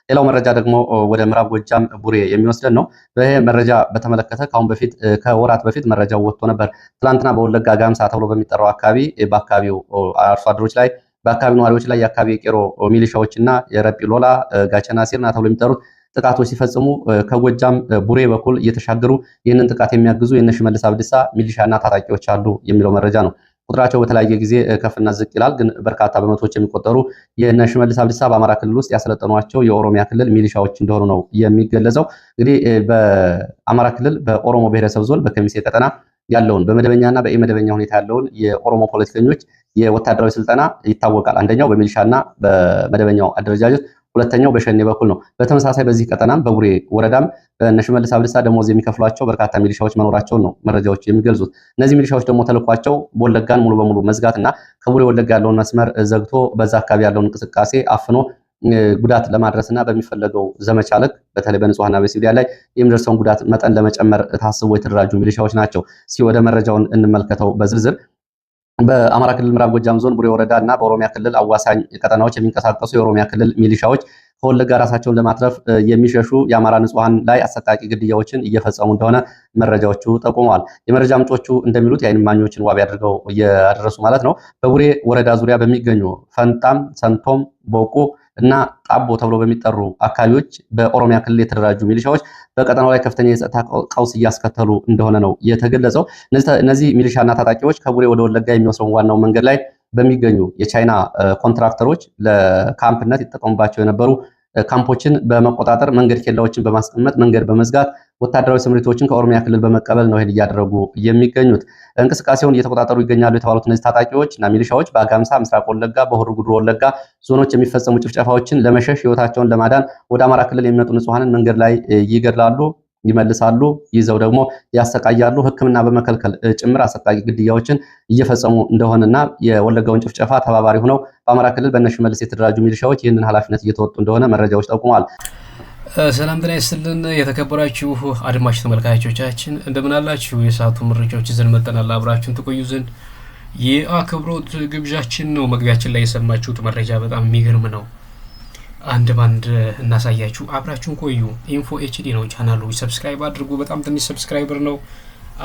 ሌላው መረጃ ደግሞ ወደ ምዕራብ ጎጃም ቡሬ የሚወስደን ነው። ይሄ መረጃ በተመለከተ ከአሁን በፊት ከወራት በፊት መረጃው ወጥቶ ነበር። ትላንትና በወለጋ ጋምሳ ተብሎ በሚጠራው አካባቢ በአካባቢው አርሶ አደሮች ላይ በአካባቢው ነዋሪዎች ላይ የአካባቢ የቄሮ ሚሊሻዎችና የረጲ ሎላ ጋቸና ሲርና ተብሎ የሚጠሩት ጥቃቶች ሲፈጽሙ ከጎጃም ቡሬ በኩል እየተሻገሩ ይህንን ጥቃት የሚያግዙ የእነ ሽመልስ አብዲሳ ሚሊሻና ታጣቂዎች አሉ የሚለው መረጃ ነው። ቁጥራቸው በተለያየ ጊዜ ከፍና ዝቅ ይላል። ግን በርካታ በመቶዎች የሚቆጠሩ የእነ ሽመልስ አብዲሳ በአማራ ክልል ውስጥ ያሰለጠኗቸው የኦሮሚያ ክልል ሚሊሻዎች እንደሆኑ ነው የሚገለጸው። እንግዲህ በአማራ ክልል በኦሮሞ ብሔረሰብ ዞን በከሚሴ ቀጠና ያለውን በመደበኛና በኢመደበኛ ሁኔታ ያለውን የኦሮሞ ፖለቲከኞች የወታደራዊ ስልጠና ይታወቃል። አንደኛው በሚሊሻና በመደበኛው አደረጃጀት፣ ሁለተኛው በሸኔ በኩል ነው። በተመሳሳይ በዚህ ቀጠናም በቡሬ ወረዳም በእነ ሽመልስ አብዲሳ ደሞዝ የሚከፍሏቸው በርካታ ሚሊሻዎች መኖራቸውን ነው መረጃዎች የሚገልጹት። እነዚህ ሚሊሻዎች ደግሞ ተልኳቸው ወለጋን ሙሉ በሙሉ መዝጋትና ከቡሬ ወለጋ ያለውን መስመር ዘግቶ በዛ አካባቢ ያለውን እንቅስቃሴ አፍኖ ጉዳት ለማድረስና በሚፈለገው ዘመቻ ልክ በተለይ በንጹሃና በሲቪሊያን ላይ የሚደርሰውን ጉዳት መጠን ለመጨመር ታስቦ የተደራጁ ሚሊሻዎች ናቸው። እስኪ ወደ መረጃውን እንመልከተው በዝርዝር። በአማራ ክልል ምዕራብ ጎጃም ዞን ቡሬ ወረዳ እና በኦሮሚያ ክልል አዋሳኝ ቀጠናዎች የሚንቀሳቀሱ የኦሮሚያ ክልል ሚሊሻዎች ከወለጋ ራሳቸውን ለማትረፍ የሚሸሹ የአማራ ንጹሃን ላይ አሰቃቂ ግድያዎችን እየፈጸሙ እንደሆነ መረጃዎቹ ጠቁመዋል። የመረጃ ምንጮቹ እንደሚሉት የዓይን እማኞችን ዋቢ አድርገው እያደረሱ ማለት ነው። በቡሬ ወረዳ ዙሪያ በሚገኙ ፈንጣም፣ ሰንቶም፣ ቦቁ እና ጣቦ ተብሎ በሚጠሩ አካባቢዎች በኦሮሚያ ክልል የተደራጁ ሚሊሻዎች በቀጠናው ላይ ከፍተኛ የጸጥታ ቀውስ እያስከተሉ እንደሆነ ነው የተገለጸው። እነዚህ ሚሊሻና ታጣቂዎች ከቡሬ ወደ ወለጋ የሚወስደውን ዋናው መንገድ ላይ በሚገኙ የቻይና ኮንትራክተሮች ለካምፕነት ይጠቀሙባቸው የነበሩ ካምፖችን በመቆጣጠር መንገድ ኬላዎችን በማስቀመጥ መንገድ በመዝጋት ወታደራዊ ስምሪቶችን ከኦሮሚያ ክልል በመቀበል ነው ይሄን እያደረጉ የሚገኙት። እንቅስቃሴውን እየተቆጣጠሩ ይገኛሉ የተባሉት እነዚህ ታጣቂዎች እና ሚሊሻዎች በአጋምሳ፣ ምስራቅ ወለጋ፣ በሆሮ ጉዱሩ ወለጋ ዞኖች የሚፈጸሙ ጭፍጨፋዎችን ለመሸሽ ህይወታቸውን ለማዳን ወደ አማራ ክልል የሚመጡ ንጹሃንን መንገድ ላይ ይገድላሉ፣ ይመልሳሉ፣ ይዘው ደግሞ ያሰቃያሉ። ሕክምና በመከልከል ጭምር አሰቃቂ ግድያዎችን እየፈጸሙ እንደሆነና የወለጋውን ጭፍጨፋ ተባባሪ ሆነው በአማራ ክልል በእነ ሽመልስ የተደራጁ ሚሊሻዎች ይህንን ኃላፊነት እየተወጡ እንደሆነ መረጃዎች ጠቁመዋል። ሰላም ጤና ይስጥልን የተከበራችሁ አድማጭ ተመልካቾቻችን እንደምን አላችሁ? የሰዓቱ መረጃዎች ይዘን መጥተናል። አብራችሁን ትቆዩ ዘንድ የአክብሮት ግብዣችን ነው። መግቢያችን ላይ የሰማችሁት መረጃ በጣም የሚገርም ነው። አንድ ባንድ እናሳያችሁ። አብራችሁን ቆዩ። ኢንፎ ኤችዲ ነው ቻናሉ። ሰብስክራይብ አድርጉ። በጣም ትንሽ ሰብስክራይበር ነው።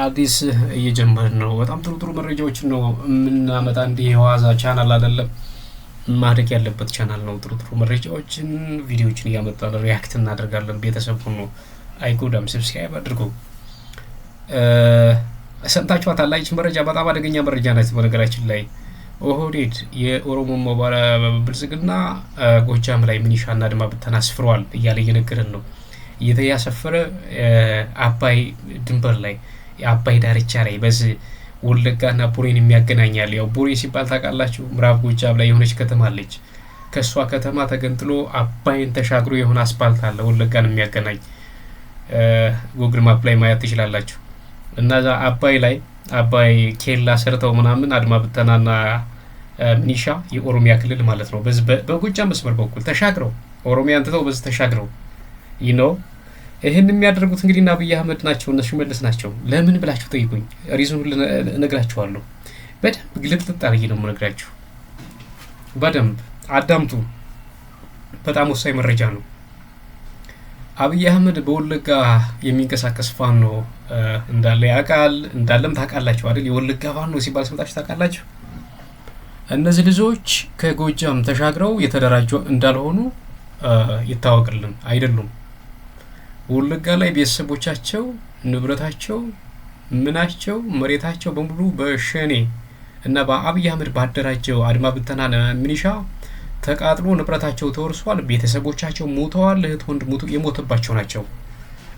አዲስ እየጀመርን ነው። በጣም ጥሩ ጥሩ መረጃዎችን ነው የምናመጣ። እንዲህ የዋዛ ቻናል አይደለም፣ ማድረግ ያለበት ቻናል ነው። ጥሩ ጥሩ መረጃዎችን ቪዲዮዎችን እያመጣን ሪያክት እናደርጋለን። ቤተሰብ ሁኑ፣ አይጎዳም። ሰብስክራይብ አድርጉ። ሰምታችኋታል። ይህች መረጃ በጣም አደገኛ መረጃ ናት። በነገራችን ላይ ኦህዴድ የኦሮሞ ብልጽግና ጎጃም ላይ ሚኒሻና አድማ ብተና አስፍሯል እያለ እየነገረን ነው። እያሰፈረ አባይ ድንበር ላይ የአባይ ዳርቻ ላይ በዚህ ወለጋና ቡሬን የሚያገናኛል። ያው ቡሬ ሲባል ታውቃላችሁ፣ ምዕራብ ጎጃም ላይ የሆነች ከተማ አለች። ከእሷ ከተማ ተገንጥሎ አባይን ተሻግሮ የሆነ አስፓልት አለ ወለጋን የሚያገናኝ። ጉግል ማፕ ላይ ማየት ትችላላችሁ። እና አባይ ላይ አባይ ኬላ ሰርተው ምናምን አድማ ብተናና ሚኒሻ የኦሮሚያ ክልል ማለት ነው በዚህ በጎጃም መስመር በኩል ተሻግረው ኦሮሚያን ትተው በዚህ ተሻግረው ይህን የሚያደርጉት እንግዲህ አብይ አህመድ ናቸው፣ እነሱ ሽመልስ ናቸው። ለምን ብላችሁ ጠይቁኝ፣ ሪዝኑን እነግራችኋለሁ። በደንብ ግልጥልጥ አድርጌ ነው የምነግራችሁ። በደንብ አዳምጡ። በጣም ወሳኝ መረጃ ነው። አብይ አህመድ በወለጋ የሚንቀሳቀስ ፋኖ እንዳለ ያውቃል። እንዳለም ታውቃላችሁ አይደል? የወለጋ ፋኖ ሲባል ሰምታችሁ ታውቃላችሁ። እነዚህ ልጆች ከጎጃም ተሻግረው የተደራጁ እንዳልሆኑ ይታወቅልን አይደሉም። ወለጋ ላይ ቤተሰቦቻቸው፣ ንብረታቸው፣ ምናቸው፣ መሬታቸው በሙሉ በሸኔ እና በአብይ አህመድ ባደራጀው አድማ ብተና ሚኒሻ ተቃጥሎ ንብረታቸው ተወርሷል። ቤተሰቦቻቸው ሞተዋል። እህት ወንድ የሞተባቸው ናቸው።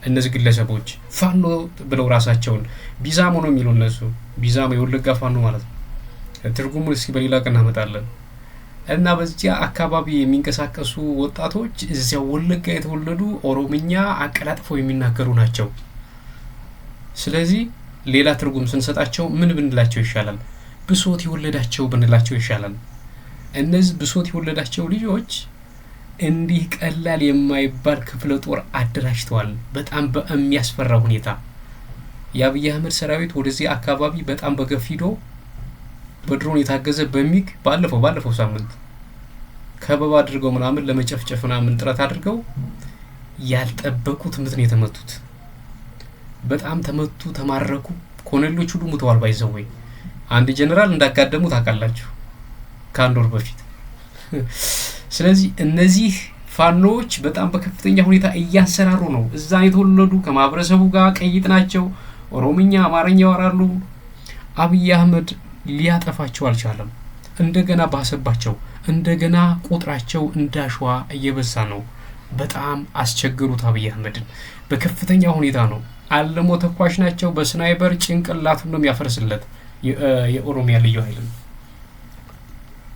እነዚህ ግለሰቦች ፋኖ ብለው ራሳቸውን ቢዛሞ ነው የሚሉ እነሱ ቢዛሞ የወለጋ ፋኖ ማለት ነው። ትርጉሙን እስኪ በሌላ ቀን እናመጣለን። እና በዚያ አካባቢ የሚንቀሳቀሱ ወጣቶች እዚያ ወለጋ የተወለዱ ኦሮምኛ አቀላጥፈው የሚናገሩ ናቸው። ስለዚህ ሌላ ትርጉም ስንሰጣቸው ምን ብንላቸው ይሻላል? ብሶት የወለዳቸው ብንላቸው ይሻላል። እነዚህ ብሶት የወለዳቸው ልጆች እንዲህ ቀላል የማይባል ክፍለ ጦር አደራጅተዋል። በጣም በሚያስፈራ ሁኔታ የአብይ አህመድ ሰራዊት ወደዚህ አካባቢ በጣም በገፍ ሂዶ በድሮን የታገዘ በሚግ ባለፈው ሳምንት ከበባ አድርገው ምናምን ለመጨፍጨፍ ምናምን ጥረት አድርገው ያልጠበቁት ምት ነው የተመቱት። በጣም ተመቱ፣ ተማረኩ። ኮሎኔሎች ሁሉ ሙተዋል። ባይዘው አንድ ጀነራል እንዳጋደሙ ታውቃላችሁ ከአንድ ወር በፊት። ስለዚህ እነዚህ ፋኖች በጣም በከፍተኛ ሁኔታ እያሰራሩ ነው። እዛ የተወለዱ ከማህበረሰቡ ጋር ቀይጥ ናቸው። ኦሮምኛ፣ አማርኛ ያወራሉ። አብይ አህመድ ሊያጠፋቸው አልቻለም። እንደገና ባሰባቸው። እንደገና ቁጥራቸው እንዳሸዋ እየበዛ ነው። በጣም አስቸገሩት አብይ አህመድን በከፍተኛ ሁኔታ ነው። አለሞ ተኳሽ ናቸው። በስናይበር ጭንቅላቱን ነው የሚያፈርስለት የኦሮሚያ ልዩ ኃይል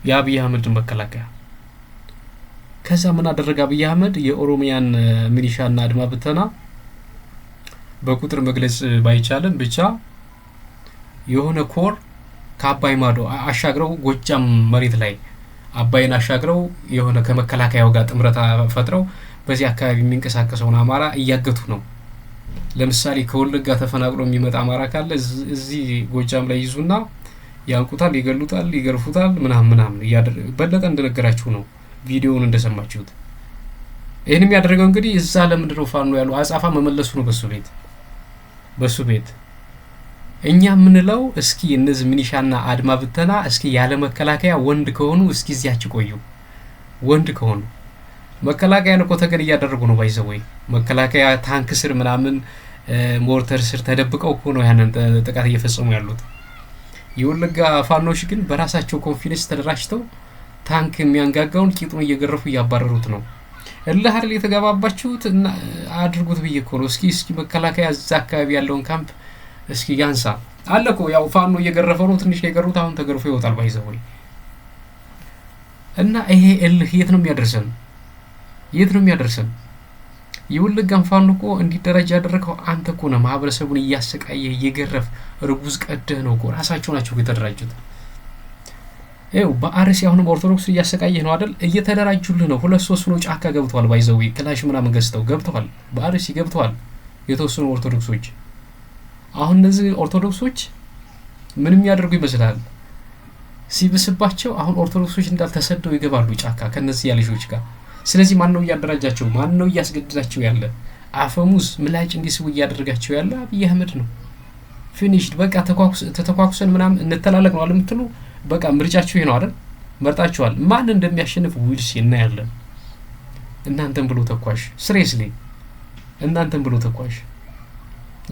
የአብይ አህመድን መከላከያ። ከዛ ምን አደረገ አብይ አህመድ? የኦሮሚያን ሚሊሻና አድማ ብተና በቁጥር መግለጽ ባይቻልም ብቻ የሆነ ኮር ከአባይ ማዶ አሻግረው ጎጃም መሬት ላይ አባይን አሻግረው የሆነ ከመከላከያው ጋር ጥምረት ፈጥረው በዚህ አካባቢ የሚንቀሳቀሰውን አማራ እያገቱ ነው። ለምሳሌ ከወለጋ ተፈናቅሎ የሚመጣ አማራ ካለ እዚህ ጎጃም ላይ ይዙና ያንቁታል፣ ይገሉታል፣ ይገርፉታል ምናምን በለጠ እንደነገራችሁ ነው ቪዲዮውን እንደሰማችሁት። ይሄንም ያደረገው እንግዲህ እዛ ለምንድነው ፋኖ ያለው አጻፋ መመለሱ ነው በሱ ቤት። እኛ ምንለው እስኪ እነዚህ ሚኒሻና አድማ ብተና እስኪ ያለ መከላከያ ወንድ ከሆኑ እስኪ እዚያች ቆዩ። ወንድ ከሆኑ መከላከያን እኮ ተገን እያደረጉ ነው ባይዘው መከላከያ ታንክ ስር ምናምን ሞርተር ስር ተደብቀው እኮ ነው ያንን ጥቃት እየፈጸሙ ያሉት። የወለጋ ፋኖች ግን በራሳቸው ኮንፊደንስ ተደራጅተው ታንክ የሚያንጋጋውን ቂጡን እየገረፉ እያባረሩት ነው። እልህ አይደል የተገባባችሁት እና አድርጉት ብዬ እኮ ነው። እስኪ መከላከያ እዛ አካባቢ ያለውን ካምፕ እስኪ ያንሳ አለኮ። ያው ፋኖ እየገረፈ ነው፣ ትንሽ የገሩት አሁን ተገርፎ ይወጣል ባይዘው እና ይሄ እልህ የት ነው የሚያደርሰን? የወለጋን ፋኖ እኮ እንዲደራጅ ያደረገው አንተ እኮ ነው። ማህበረሰቡን እያሰቃየ እየገረፍ ርጉዝ ቀደህ ነው እኮ ራሳቸው ናቸው የተደራጁት። ይኸው በአርሲ አሁንም ኦርቶዶክስ እያሰቃየ ነው አይደል? እየተደራጁልህ ነው። 2-3 ነው ጫካ ገብተዋል። ባይዘው ክላሽ ምናምን ገዝተው ገብተዋል። በአርሲ ገብተዋል የተወሰኑ ኦርቶዶክሶች። አሁን እነዚህ ኦርቶዶክሶች ምንም ያደርጉ ይመስላል? ሲብስባቸው አሁን ኦርቶዶክሶች እንዳልተሰደው ይገባሉ ጫካ ከነዚህ ያልጆች ጋር። ስለዚህ ማን ነው እያደራጃቸው? ማን ነው እያስገድዳቸው ያለ? አፈሙዝ ምላጭ እንዲስቡ እያደረጋቸው ያለ አብይ አህመድ ነው። ፊኒሽድ በቃ ተተኳኩሰን ምናምን እንተላለቅ ነው አለምትሉ በቃ ምርጫችሁ ይሄ ነው አይደል? መርጣችኋል። ማን እንደሚያሸንፍ ዊልስ እናያለን። እናንተን ብሎ ተኳሽ ስሬስሊ እናንተን ብሎ ተኳሽ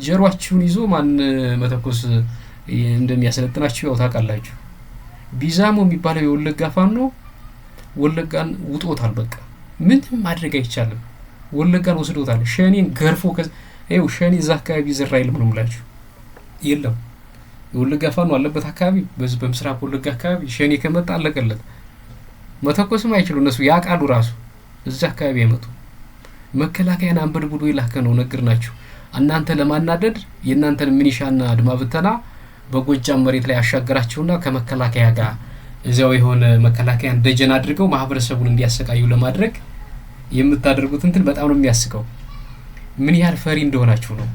ጀሯችሁን ይዞ ማን መተኮስ እንደሚያሰለጥናችሁ ያው ታውቃላችሁ። ቢዛሞ የሚባለው የወለጋ ፋኖ ወለጋን ውጦታል። በቃ ምንም ማድረግ አይቻልም። ወለጋን ወስዶታል። ሸኔን ገርፎ ይኸው ሸኔ እዛ አካባቢ ዝራ አይልም ነው የምላችሁ። የለም የወለጋ ፋኖ አለበት አካባቢ በዚህ በምስራቅ ወለጋ አካባቢ ሸኔ ከመጣ አለቀለት። መተኮስም አይችሉ እነሱ ያቃሉ ራሱ እዛ አካባቢ አይመጡ። መከላከያን አንበድብዶ ይላከ ነው ነገርናችሁ። እናንተ ለማናደድ የእናንተን ሚኒሻና አድማ ብተና በጎጃም መሬት ላይ አሻገራቸውና ከመከላከያ ጋር እዚያው የሆነ መከላከያን ደጀን አድርገው ማህበረሰቡን እንዲያሰቃዩ ለማድረግ የምታደርጉት እንትን በጣም ነው የሚያስቀው። ምን ያህል ፈሪ እንደሆናችሁ ነው።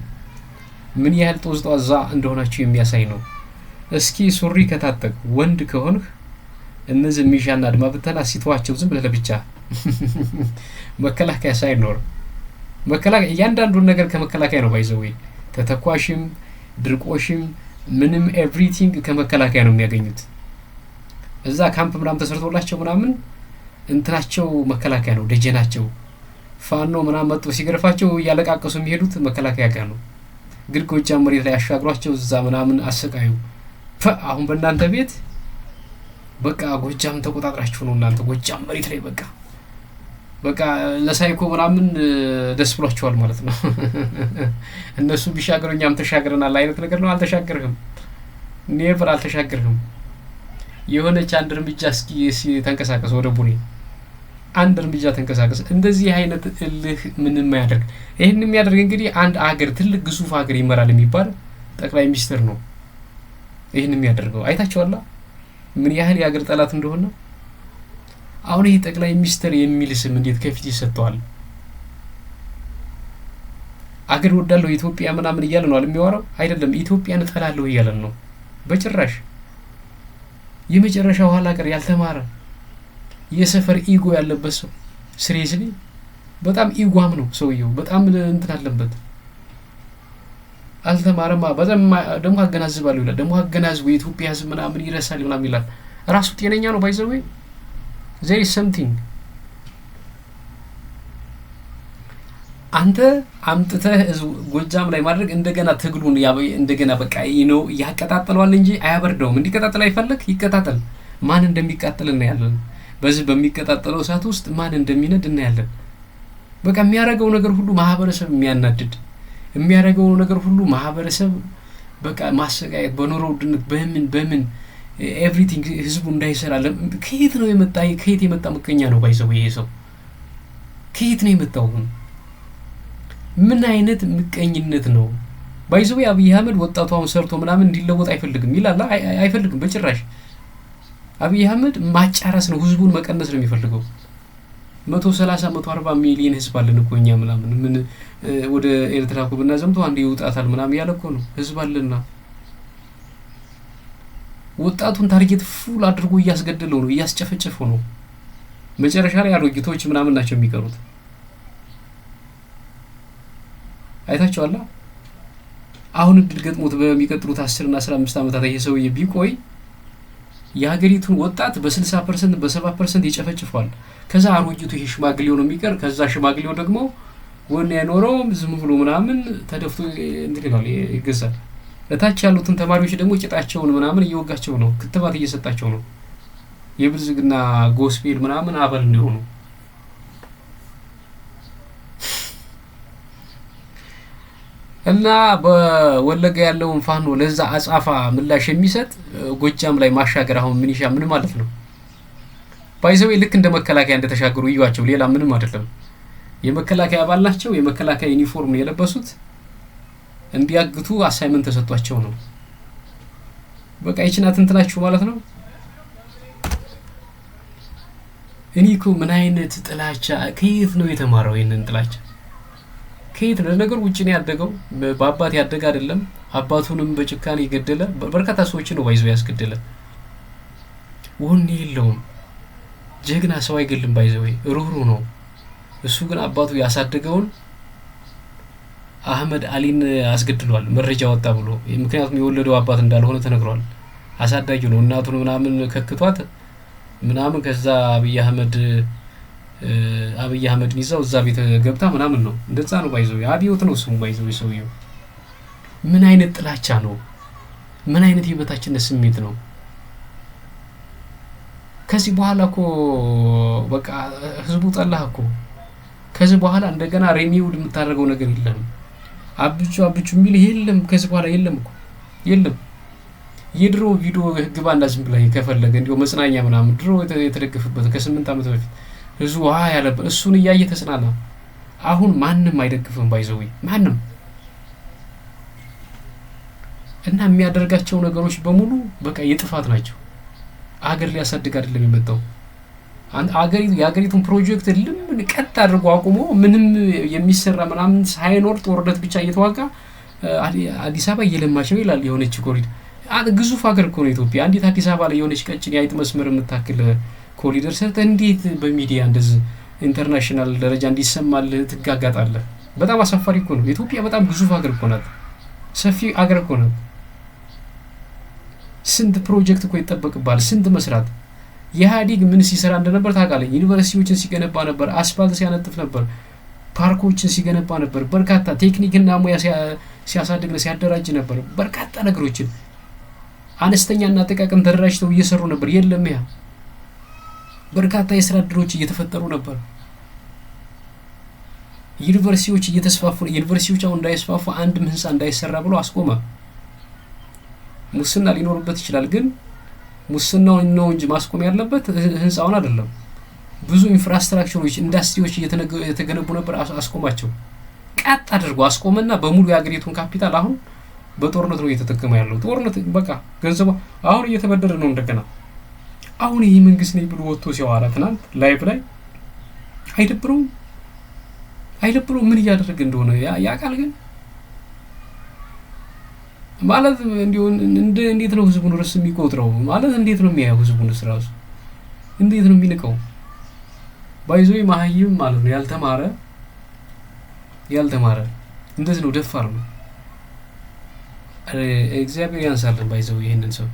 ምን ያህል ጦዝጧዛ እንደሆናችሁ የሚያሳይ ነው። እስኪ ሱሪ ከታጠቅ ወንድ ከሆንህ እነዚህ ሚኒሻና አድማ ብተና ሲተዋቸው ዝም ብለህ ለብቻ መከላከያ ሳይኖር መከላከያ እያንዳንዱን ነገር ከመከላከያ ነው ባይዘው ተተኳሽም ድርቆሽም ምንም ኤቭሪቲንግ ከመከላከያ ነው የሚያገኙት። እዛ ካምፕ ምናምን ተሰርቶላቸው ምናምን እንትናቸው መከላከያ ነው ደጀናቸው። ፋኖ ምናምን መጥቶ ሲገርፋቸው ያለቃቀሱ የሚሄዱት መከላከያ ጋር ነው። ግን ጎጃም መሬት ላይ አሻግሯቸው እዛ ምናምን አሰቃዩ። አሁን በእናንተ ቤት በቃ ጎጃም ተቆጣጣራችሁ ነው እናንተ ጎጃም መሬት ላይ በቃ ለሳይኮ ምናምን ደስ ብሏቸዋል ማለት ነው። እነሱ ቢሻገሩ እኛም ተሻግረናል አይነት ነገር ነው። አልተሻገርህም፣ ኔቨር አልተሻገርህም። የሆነች አንድ እርምጃ እስኪ ተንቀሳቀስ ወደ ቡሬ አንድ እርምጃ ተንቀሳቀስ። እንደዚህ አይነት እልህ ምንም ያደርግ ይሄን የሚያደርግ እንግዲህ አንድ አገር ትልቅ ግዙፍ አገር ይመራል የሚባል ጠቅላይ ሚኒስትር ነው ይሄን የሚያደርገው። አይታችኋላ ምን ያህል የአገር ጠላት እንደሆነ። አሁን ይሄ ጠቅላይ ሚኒስትር የሚል ስም እንዴት ከፊት ይሰጠዋል? አገር ወዳለው ኢትዮጵያ ምናምን እያለ ነው የሚያወራው አይደለም። ኢትዮጵያን እጠላለሁ እያለ ነው። በጭራሽ የመጨረሻው ኋላ ቀር ያልተማረ የሰፈር ኢጎ ያለበት ሰው ሲሪየስሊ በጣም ኢጓም ነው ሰውየው። በጣም እንትን አለበት። አልተማረማ። በጣም ደግሞ አገናዝባለሁ ይላል። ደግሞ አገናዝቡ የኢትዮጵያ ህዝብ ምናምን ይረሳል ምናምን ይላል። ራሱ ጤነኛ ነው ባይዘው there is something አንተ አምጥተህ ጎጃም ላይ ማድረግ እንደገና ትግሉን እንደገና በቃ ነው ያቀጣጥለዋል እንጂ አያበርደውም። እንዲቀጣጥል አይፈልግ ይቀጣጥል። ማን እንደሚቃጠል እናያለን። በዚህ በሚቀጣጠለው እሳት ውስጥ ማን እንደሚነድ እናያለን። በቃ የሚያደርገው ነገር ሁሉ ማህበረሰብ የሚያናድድ የሚያደርገው ነገር ሁሉ ማህበረሰብ በቃ ማሰቃየት፣ በኑሮ ውድነት በምን ኤቭሪቲንግ ህዝቡ እንዳይሰራ ከየት ነው የመጣ ከየት የመጣ ምቀኛ ነው ባይዘው ይሄ ሰው ከየት ነው የመጣው? ምን አይነት ምቀኝነት ነው ባይዘው? አብይ አህመድ ወጣቱ አሁን ሰርቶ ምናምን እንዲለወጥ አይፈልግም ይላል። አይፈልግም በጭራሽ። አብይ አህመድ ማጫረስ ነው፣ ህዝቡን መቀነስ ነው የሚፈልገው። 130 140 ሚሊዮን ህዝብ አለን እኮ እኛ ምናምን ምን ወደ ኤርትራ እኮ ብናዘምቶ አንዴ ይውጣታል ምናምን ያለ እኮ ነው ህዝብ አለና ወጣቱን ታርጌት ፉል አድርጎ እያስገደለው ነው፣ እያስጨፈጨፈው ነው። መጨረሻ ላይ አሮጊቶች ምናምን ናቸው የሚቀሩት። አይታችኋል። አሁን እድል ገጥሞት በሚቀጥሉት 10 እና 15 ዓመታት ይሄ ሰውዬ ቢቆይ የሀገሪቱን ወጣት በ60% በ70% ይጨፈጭፋል። ከዛ አሮጊቱ ይሄ ሽማግሌው ነው የሚቀር። ከዛ ሽማግሌው ደግሞ ወኔ ያኖረው ዝም ብሎ ምናምን ተደፍቶ እንትን ይላል ይገዛል። እታች ያሉትን ተማሪዎች ደግሞ ቂጣቸውን ምናምን እየወጋቸው ነው፣ ክትባት እየሰጣቸው ነው። የብልጽግና ጎስፔል ምናምን አበል እንዲሆኑ እና በወለጋ ያለውን ፋኖ ለዛ አጻፋ ምላሽ የሚሰጥ ጎጃም ላይ ማሻገር አሁን ሚኒሻ ምን ማለት ነው? ባይዘው ልክ እንደ መከላከያ እንደተሻገሩ ይዩዋቸው። ሌላ ምንም አይደለም። የመከላከያ አባል ናቸው። የመከላከያ ዩኒፎርም የለበሱት እንዲያግቱ አሳይመንት ተሰጥቷቸው ነው። በቃ ይችናት እንትናችሁ ማለት ነው። እኔ እኮ ምን አይነት ጥላቻ ከየት ነው የተማረው? ይሄንን ጥላቻ ከየት ነው? ነገር ውጪ ነው ያደገው። በአባት ያደገ አይደለም። አባቱንም በጭካኔ የገደለ በርካታ ሰዎች ነው ባይዘው ያስገደለ። ወኔ የለውም። ጀግና ሰው አይገልም ባይዘው ሩህሩህ ነው። እሱ ግን አባቱ ያሳደገውን አህመድ አሊን አስገድሏል። መረጃ ወጣ ብሎ ምክንያቱም የወለደው አባት እንዳልሆነ ተነግሯል። አሳዳጊው ነው። እናቱን ምናምን ከክቷት ምናምን ከዛ አብይ አህመድን ይዛው እዛ ቤት ገብታ ምናምን ነው። እንደዛ ነው ባይዘው አብዮት ነው ስሙ ባይዘው ሰውየው። ምን አይነት ጥላቻ ነው? ምን አይነት የበታችነት ስሜት ነው? ከዚህ በኋላ እኮ በቃ ህዝቡ ጠላህ እኮ። ከዚህ በኋላ እንደገና ሪኒውድ የምታደርገው ነገር የለም። አብቹ የሚል የለም። ከዚህ በኋላ የለም እኮ የለም። የድሮ ቪዲዮ ህግ ባንዳ ዝም ብላ ከፈለገ እንዲው መጽናኛ ምናምን ድሮ የተደገፈበት ከ8 ዓመት በፊት ህዝቡ ያለበት እሱን እያየ ተጽናና። አሁን ማንም አይደግፍም ባይዘው ማንም። እና የሚያደርጋቸው ነገሮች በሙሉ በቃ የጥፋት ናቸው። አገር ሊያሳድግ አይደለም የመጣው። የአገሪቱን ፕሮጀክት ልምን ቀጥ አድርጎ አቁሞ ምንም የሚሰራ ምናምን ሳይኖር ጦርነት ብቻ እየተዋጋ አዲስ አበባ እየለማች ነው ይላል። የሆነች ኮሪደር ግዙፍ ሀገር እኮ ነው ኢትዮጵያ። አንዲት አዲስ አበባ ላይ የሆነች ቀጭን የአይጥ መስመር የምታክል ኮሪደር ሰርተ እንዴት በሚዲያ እንደዚህ ኢንተርናሽናል ደረጃ እንዲሰማል ትጋጋጣለህ? በጣም አሳፋሪ እኮ ነው። ኢትዮጵያ በጣም ግዙፍ ሀገር እኮ ናት። ሰፊ ሀገር እኮ ናት። ስንት ፕሮጀክት እኮ ይጠበቅባል፣ ስንት መስራት። የኢህአዴግ ምን ሲሰራ እንደነበር ታውቃለህ? ዩኒቨርሲቲዎችን ሲገነባ ነበር፣ አስፋልት ሲያነጥፍ ነበር፣ ፓርኮችን ሲገነባ ነበር፣ በርካታ ቴክኒክና ሙያ ሲያሳድግ ሲያደራጅ ነበር። በርካታ ነገሮችን አነስተኛና ጥቃቅን ተደራጅተው እየሰሩ ነበር። የለም ያ በርካታ የስራ እድሎች እየተፈጠሩ ነበር። ዩኒቨርሲቲዎች እየተስፋፉ ነው። ዩኒቨርሲቲዎች አሁን እንዳይስፋፉ አንድም ህንጻ እንዳይሰራ ብሎ አስቆመ። ሙስና ሊኖርበት ይችላል፣ ግን ሙስናው ነው እንጂ ማስቆም ያለበት ህንጻውን አይደለም። ብዙ ኢንፍራስትራክቸሮች ኢንዱስትሪዎች እየተገነቡ ነበር፣ አስቆማቸው። ቀጥ አድርጎ አስቆመና በሙሉ የአገሪቱን ካፒታል አሁን በጦርነት ነው እየተጠቀመ ያለው። ጦርነት በቃ ገንዘቡ አሁን እየተበደረ ነው እንደገና። አሁን ይሄ መንግስት ነው ብሎ ወጥቶ ሲያወራ ትናንት ላይቭ ላይ አይደብረው ምን እያደረገ እንደሆነ ያውቃል። ግን ማለት እንዴት ነው ህዝቡን ርስ የሚቆጥረው? ማለት እንዴት ነው የሚያየው ህዝቡን ራሱ? እንዴት ነው የሚንቀው? ባይዞ ማህይም ማለት ነው ያልተማረ እንደዚህ ነው፣ ደፋር ነው። እግዚአብሔር ያንሳልን ባይዘው ይሄንን ሰው